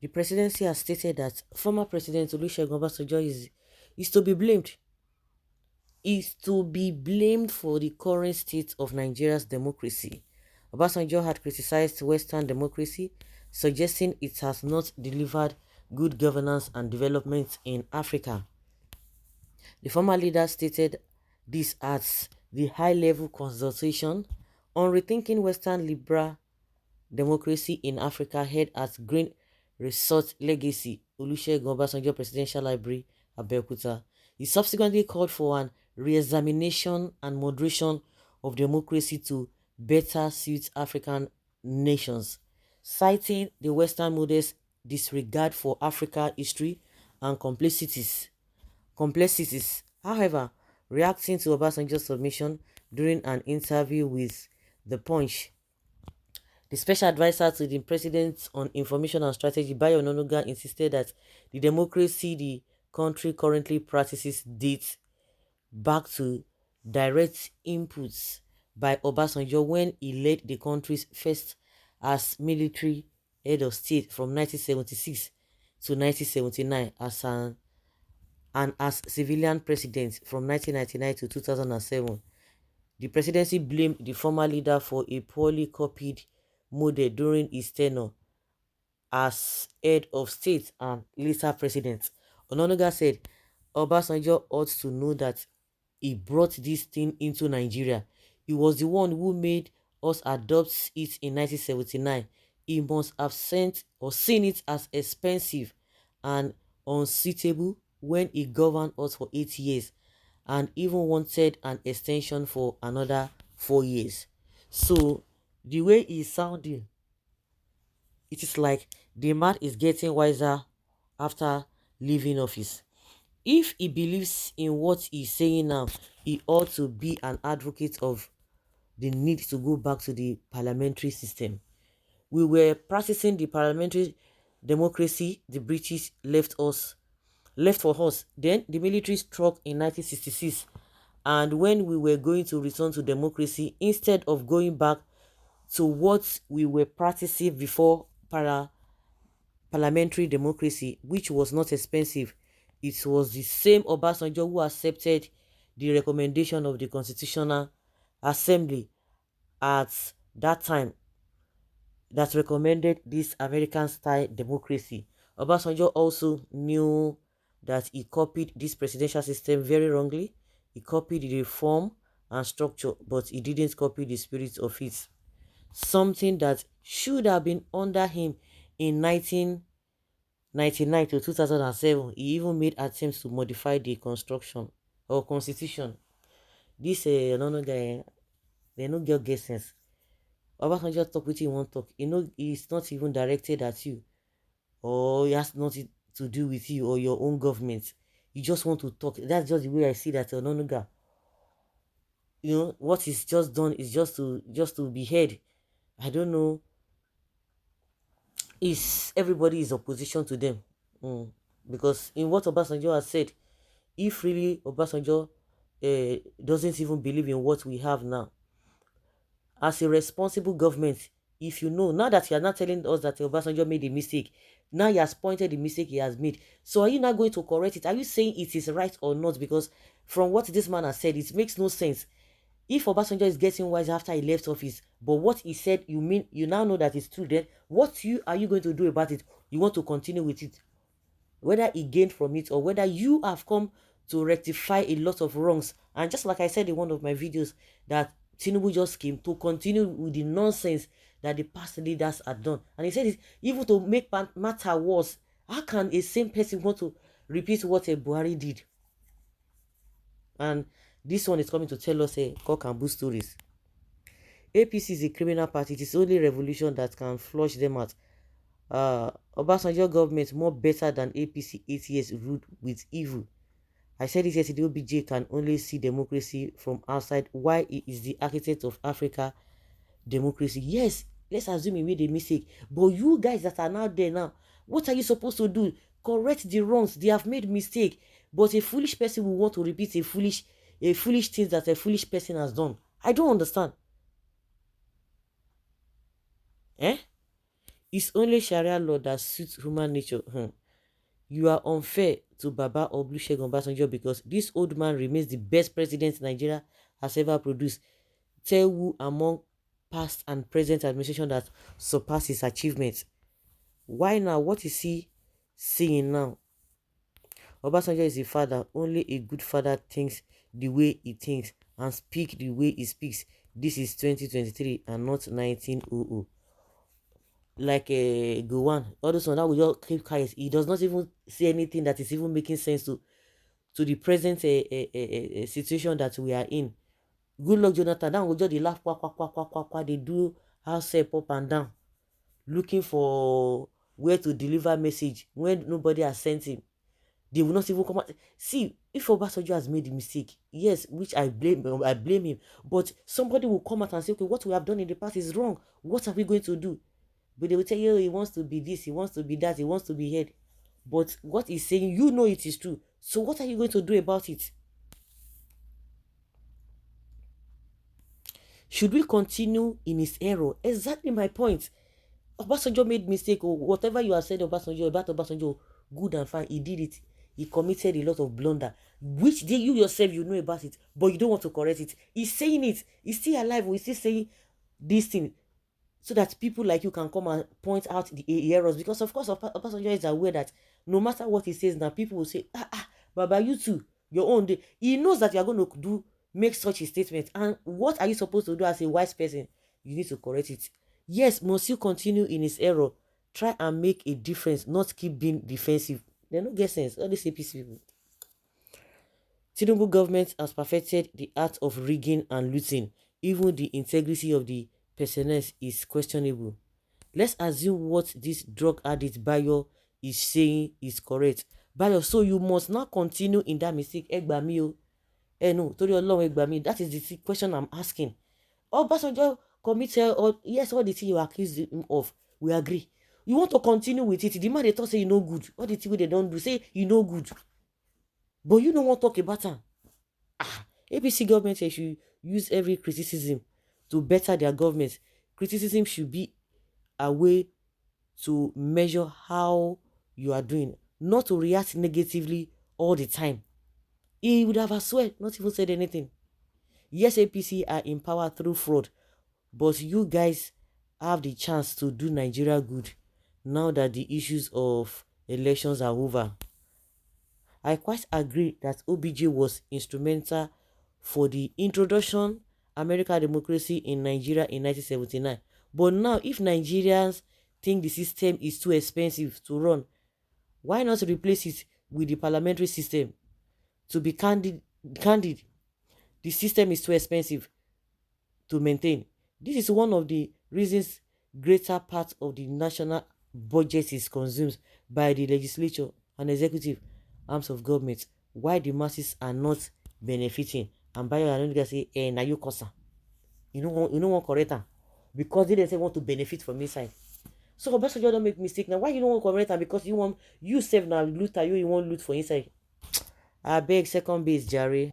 The presidency has stated that former President Olusegun Obasanjo is to be blamed for the current state of Nigeria's democracy. Obasanjo had criticized Western democracy, suggesting it has not delivered good governance and development in Africa. The former leader stated this at the high-level consultation on rethinking Western liberal democracy in Africa held at Green Resort Legacy, Olusegun Obasanjo Presidential Library, Abeokuta. He subsequently called for an re-examination and moderation of democracy to better suit African nations, citing the Western model's disregard for Africa history and complexities. However, reacting to Obasanjo's submission during an interview with The Punch, the special advisor to the president on information and strategy, Bayo Ononuga, insisted that the democracy the country currently practices dates back to direct inputs by Obasanjo when he led the country's first as military head of state from 1976 to 1979 and as civilian president from 1999 to 2007. The presidency blamed the former leader for a poorly copied model during his tenure as head of state and later president. Ononuga said Obasanjo ought to know that he brought this thing into Nigeria. He was the one who made us adopt it in 1979. He must have seen it as expensive and unsuitable when he governed us for 8 years and even wanted an extension for another 4 years. So the way he's sounding, it is like the man is getting wiser after leaving office. If he believes in what he's saying now, he ought to be an advocate of the need to go back to the parliamentary system. We were practicing the parliamentary democracy the British left for us. Then the military struck in 1966, and when we were going to return to democracy, instead of going back to what we were practicing before parliamentary democracy, which was not expensive, it was the same Obasanjo who accepted the recommendation of the Constitutional Assembly at that time that recommended this American-style democracy. Obasanjo also knew that he copied this presidential system very wrongly. He copied the form and structure, but he didn't copy the spirit of it. Something that should have been under him in 1999 to 2007. He even made attempts to modify the construction or constitution. This no guy, they no get sense. Obasanjo talk with you won't talk. You know, it's not even directed at you, or it has nothing to do with you or your own government. You just want to talk. That's just the way I see that Ononuga. You know, what is just done is just to be heard. I don't know. Is everybody is opposition to them. Because in what Obasanjo has said, if really Obasanjo doesn't even believe in what we have now, as a responsible government, if you know, now that you are not telling us that Obasanjo made a mistake, now he has pointed the mistake he has made. So are you not going to correct it? Are you saying it is right or not? Because from what this man has said, it makes no sense. If Obasanjo is getting wise after he left office, but what he said, you now know that it's true, then what are you going to do about it? You want to continue with it? Whether he gained from it or whether you have come to rectify a lot of wrongs. And just like I said in one of my videos, that Tinubu just came to continue with the nonsense that the past leaders had done. And he said, even to make matter worse, how can a same person want to repeat what a Buhari did? And this one is coming to tell us a cock and bull stories. APC is a criminal party. It is only revolution that can flush them out. Obasanjo government more better than APC 8 years ruled with evil. I said it yesterday, OBJ can only see democracy from outside. Why he is the architect of Africa democracy? Yes, let's assume he made a mistake. But you guys that are now there now, what are you supposed to do? Correct the wrongs. They have made mistake. But a foolish person will want to repeat a foolish thing that a foolish person has done. I don't understand. Eh? It's only Sharia law that suits human nature. You are unfair to Baba Olusegun Obasanjo because this old man remains the best president Nigeria has ever produced. Tell who among past and present administration that surpass his achievements. Why now? What is he saying now? Obasanjo is a father. Only a good father thinks the way he thinks and speak the way he speaks. This is 2023 and not 1900. Like a go one. All those one that will just keep quiet. He does not even say anything that is even making sense to the present situation that we are in. Good luck, Jonathan. Now we just they laugh, quack, quack, quack, quack, quack, quack. They do house step up and down, looking for where to deliver message when nobody has sent him. They will not even come out. See, if Obasanjo has made a mistake, yes, which I blame him. But somebody will come out and say, okay, what we have done in the past is wrong. What are we going to do? But they will tell you, he wants to be this, he wants to be that, he wants to be head. But what he's saying, you know it is true. So what are you going to do about it? Should we continue in his error? Exactly my point. Obasanjo made mistake or whatever you have said Obasanjo about Obasanjo, good and fine, he did it. He committed a lot of blunder, which you yourself you know about it, but you don't want to correct it. He's saying it. He's still alive. He's still saying this thing so that people like you can come and point out the errors. Because of course, Obasanjo is aware that no matter what he says now, people will say, Baba, you too, your own day. He knows that you are going to make such a statement. And what are you supposed to do as a wise person? You need to correct it. Yes, must you continue in his error? Try and make a difference, not keep being defensive. They don't get sense. All these APC people. Tinubu government has perfected the art of rigging and looting. Even the integrity of the personnel is questionable. Let's assume what this drug addict Bayo is saying is correct. Bayo, so you must not continue in that mistake. Egbami o. No, Tori Olorun Egbami. That is the question I'm asking. Obasanjo committed, yes, all the things you accused him of, we agree. You want to continue with it. The man they talk say you no good. All the things they don't do, say you no good. But you don't want to talk about it. APC government should use every criticism to better their government. Criticism should be a way to measure how you are doing, not to react negatively all the time. He would have, I swear, not even said anything. Yes, APC are in power through fraud, but you guys have the chance to do Nigeria good now that the issues of elections are over. I quite agree that OBJ was instrumental for the introduction American democracy in Nigeria in 1979. But now, if Nigerians think the system is too expensive to run, why not replace it with the parliamentary system? To be candid, the system is too expensive to maintain. This is one of the reasons greater part of the national budget is consumed by the legislature and executive arms of government, why the masses are not benefiting. And by your gonna say, now you cosa. You know what correct am? Because they didn't say want to benefit from inside. So Obasanjo don't make mistake. Now why you don't want correct am? Because you save now looter, you want loot for inside. I beg second base, Jerry.